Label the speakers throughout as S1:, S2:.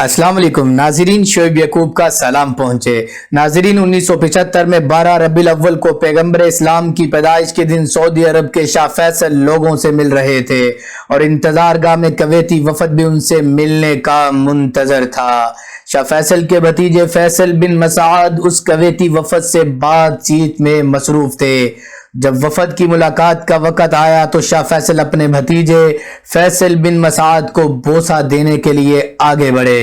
S1: अस्सलाम वालेकुम नाजरीन, शोएब यकूब का सलाम पहुंचे। नाजरीन, 1975 में 12 रबीउल अव्वल को पैगंबर इस्लाम की पैदाइश के दिन सऊदी अरब के शाह फैसल लोगों से मिल रहे थे और इंतजारगाह में कवैती वफद भी उनसे मिलने का मुंतजर था। शाह फैसल के भतीजे फैसल बिन मसाद उस कवैती वफद से बातचीत में मसरूफ थे। जब वफद की मुलाकात का वक़्त आया तो शाह फैसल अपने भतीजे फैसल बिन मसाद को बोसा देने के लिए आगे बढ़े।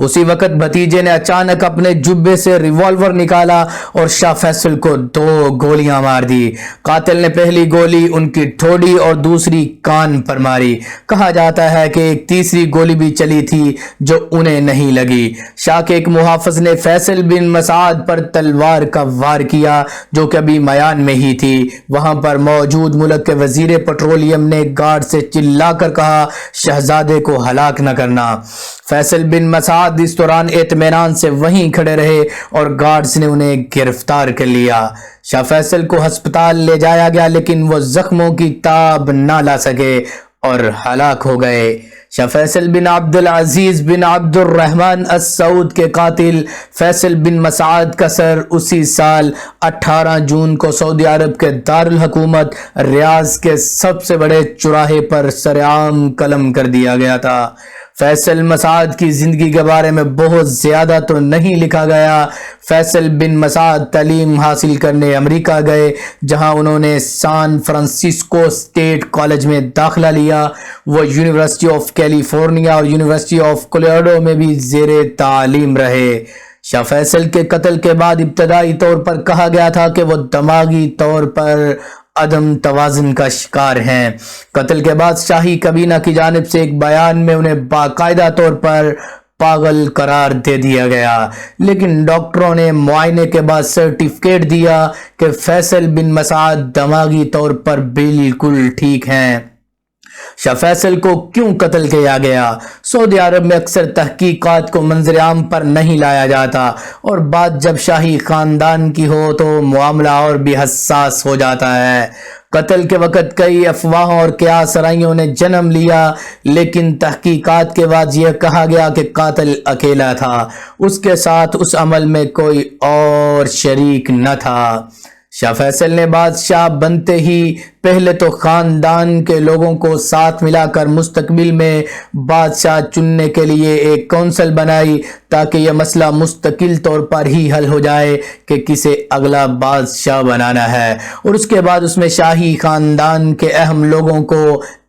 S1: उसी वक्त भतीजे ने अचानक अपने जुब्बे से रिवॉल्वर निकाला और शाह फैसल को 2 गोलियां मार दी। कातिल ने पहली गोली उनकी ठोड़ी और दूसरी कान पर मारी। कहा जाता है कि एक तीसरी गोली भी चली थी जो उन्हें नहीं लगी। शाह के एक मुहाफिज ने फैसल बिन मसाद पर तलवार का वार किया जो कभी मयान में ही थी। वहां पर मौजूद मुल्क के वजीर पेट्रोलियम ने गार्ड से चिल्लाकर कहा, शहजादे को हलाक न करना। फैसल बिन मसाद इस दौरान इत्मीनान से वहीं खड़े रहे और गार्ड्स ने उन्हें गिरफ्तार कर लिया। शाह फैसल को अस्पताल ले जाया गया लेकिन वो जख्मों की ताब ना ला सके और हलाक हो गए। शाह फैसल बिन अब्दुल अजीज बिन अब्दुल रहमान अस-सऊद के कातिल फैसल बिन मसाद का सर उसी साल 18 जून को सऊदी अरब के दारुल हुकूमत रियाज के सबसे बड़े चौराहे पर सरेआम कलम कर दिया गया था। फैसल मसाद की जिंदगी के बारे में बहुत ज्यादा तो नहीं लिखा गया। फैसल बिन मसाद तालीम हासिल करने अमेरिका गए जहां उन्होंने सैन फ्रांसिस्को स्टेट कॉलेज में दाखिला लिया। वो यूनिवर्सिटी ऑफ कैलिफोर्निया और यूनिवर्सिटी ऑफ कोलोराडो में भी ज़ेरे तालीम रहे। शाह फैसल के कत्ल के बाद इब्तदाई तौर पर कहा गया था कि वो दिमागी तौर पर अदम तवाज़ुन का शिकार हैं। कत्ल के बाद शाही कबीना की जानिब से एक बयान में उन्हें बाकायदा तौर पर पागल करार दे दिया गया, लेकिन डॉक्टरों ने मुआयने के बाद सर्टिफिकेट दिया कि फैसल बिन मसाद दिमागी तौर पर बिल्कुल ठीक हैं। शाह फैसल को क्यों कत्ल किया गया? सऊदी अरब में अक्सर तहकीकात को मंजर-ए-आम पर नहीं लाया जाता और बात जब शाही खानदान की हो तो मामला और भी हसास हो जाता है। कत्ल के वक़्त कई अफवाहों और क़यास-आराइयों ने जन्म लिया, लेकिन तहकीकात के बाद यह कहा गया कि कातिल अकेला था, उसके साथ उस अमल में कोई और शरीक न था। शाह फैसल ने बादशाह बनते ही पहले तो खानदान के लोगों को साथ मिलाकर मुस्तकबिल में बादशाह चुनने के लिए एक कौंसिल बनाई ताकि यह मसला मुस्तकिल तौर पर ही हल हो जाए कि किसे अगला बादशाह बनाना है, और उसके बाद उसमें शाही खानदान के अहम लोगों को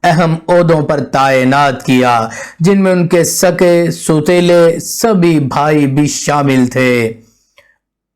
S1: अहम ओहदों पर तैनात किया जिनमें उनके सके सौतेले सभी भाई भी शामिल थे।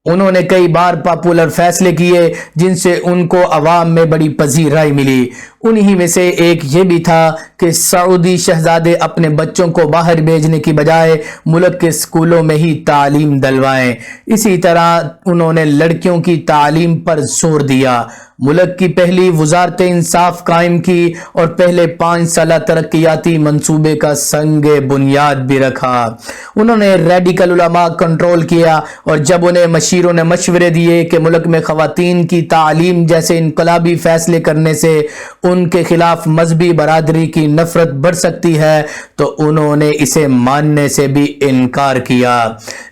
S1: उन्होंने कई बार पॉपुलर फैसले किए जिनसे उनको अवाम में बड़ी पजीराई मिली। उन्हीं में से एक ये भी था कि सऊदी शहजादे अपने बच्चों को बाहर भेजने की बजाय मुल्क के स्कूलों में ही तालीम दिलवाएं। इसी तरह उन्होंने लड़कियों की तालीम पर जोर दिया। मुल्क की पहली वजारत इंसाफ कायम की और पहले 5 साल तरक्याती मंसूबे का संगे बुनियाद भी रखा। उन्होंने रेडिकल उलमा कंट्रोल किया और जब उन्हें मशीरों ने मशवरे दिए कि मुल्क में खवातीन की तालीम जैसे इनकलाबी फैसले करने से उनके खिलाफ मजहबी बरादरी की नफरत बढ़ सकती है तो उन्होंने इसे मानने से भी इनकार किया।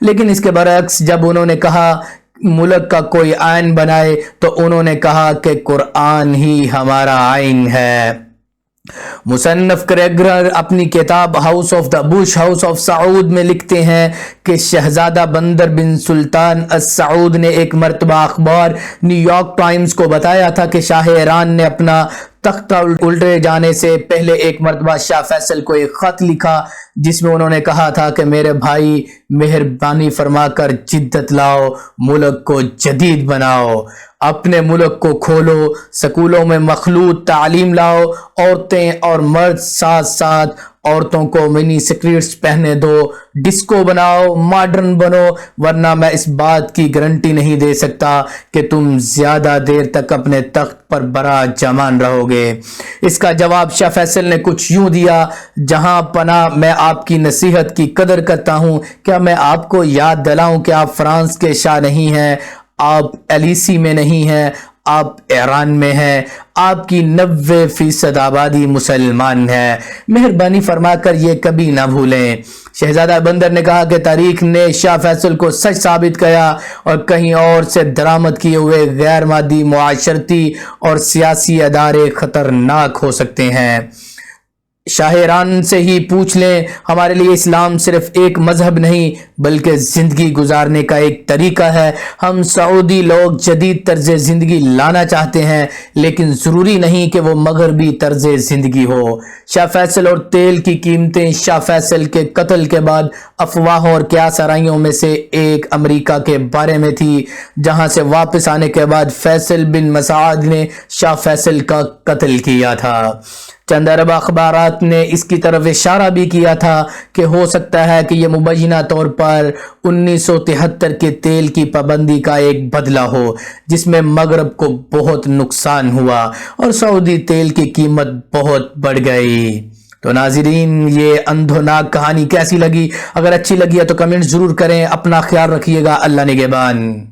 S1: लेकिन इसके बरअक्स जब उन्होंने कहा मुल्क का कोई आइन बनाए तो उन्होंने कहा कि कुरान ही हमारा आइन है। मुसन्नफ क्रेगर अपनी किताब house of the Bush house of Saud में लिखते हैं कि शहजादा बंदर बिन सुल्तान अस-सऊद ने एक मरतबा अखबार न्यूयॉर्क टाइम्स को बताया था कि शाह ईरान ने अपना तख्ता उल्टे जाने से पहले एक मरतबा शाह फैसल को एक खत लिखा जिसमें उन्होंने कहा था कि मेरे भाई मेहरबानी फरमाकर जिद्दत लाओ, मुल्क को जदीद बनाओ, अपने मुल्क को खोलो, स्कूलों में मखलूत तालीम लाओ, औरतें और मर्द साथ साथ औरतों को मिनी स्कर्ट्स पहने दो, डिस्को बनाओ, मॉडर्न बनो, वरना मैं इस बात की गारंटी नहीं दे सकता कि तुम ज्यादा देर तक अपने तख्त पर बरा जमान रहोगे। इसका जवाब शाह फैसल ने कुछ यूं दिया, जहां पना मैं आपकी नसीहत की कदर करता हूं, क्या मैं आपको याद दिलाऊं कि आप फ्रांस के शाह नहीं हैं, आप एलिसी में नहीं हैं, आप ईरान में हैं, आपकी 90% आबादी मुसलमान है। मेहरबानी फरमाकर ये कभी ना भूलें। شہزادہ بندر نے کہا کہ تاریخ نے شاہ فیصل کو سچ ثابت کیا اور کہیں اور سے درآمد کیے ہوئے غیر مادی معاشرتی اور سیاسی ادارے خطرناک ہو سکتے ہیں۔ شاہ ایران سے ہی پوچھ لیں، ہمارے لیے اسلام صرف ایک مذہب نہیں بلکہ زندگی گزارنے کا ایک طریقہ ہے۔ ہم سعودی لوگ جدید طرز زندگی لانا چاہتے ہیں لیکن ضروری نہیں کہ وہ مغربی طرز زندگی ہو۔ شاہ فیصل اور تیل کی قیمتیں شاہ فیصل کے قتل کے بعد افواہوں اور قیاس آرائیوں میں سے ایک امریکہ کے بارے میں تھی، جہاں سے واپس آنے کے بعد فیصل بن مسعود نے شاہ فیصل کا قتل کیا تھا۔ چند عرب اخبارات نے اس کی طرف اشارہ بھی کیا تھا کہ ہو سکتا ہے کہ یہ مبینہ طور پر 1973 کے تیل کی پابندی کا ایک بدلہ ہو، جس میں مغرب کو بہت نقصان ہوا اور سعودی تیل کی قیمت بہت بڑھ گئی۔ تو ناظرین، یہ اندھوناک کہانی کیسی لگی؟ اگر اچھی لگی ہے تو کمنٹ ضرور کریں۔ اپنا خیال رکھیے گا۔ اللہ نگہبان۔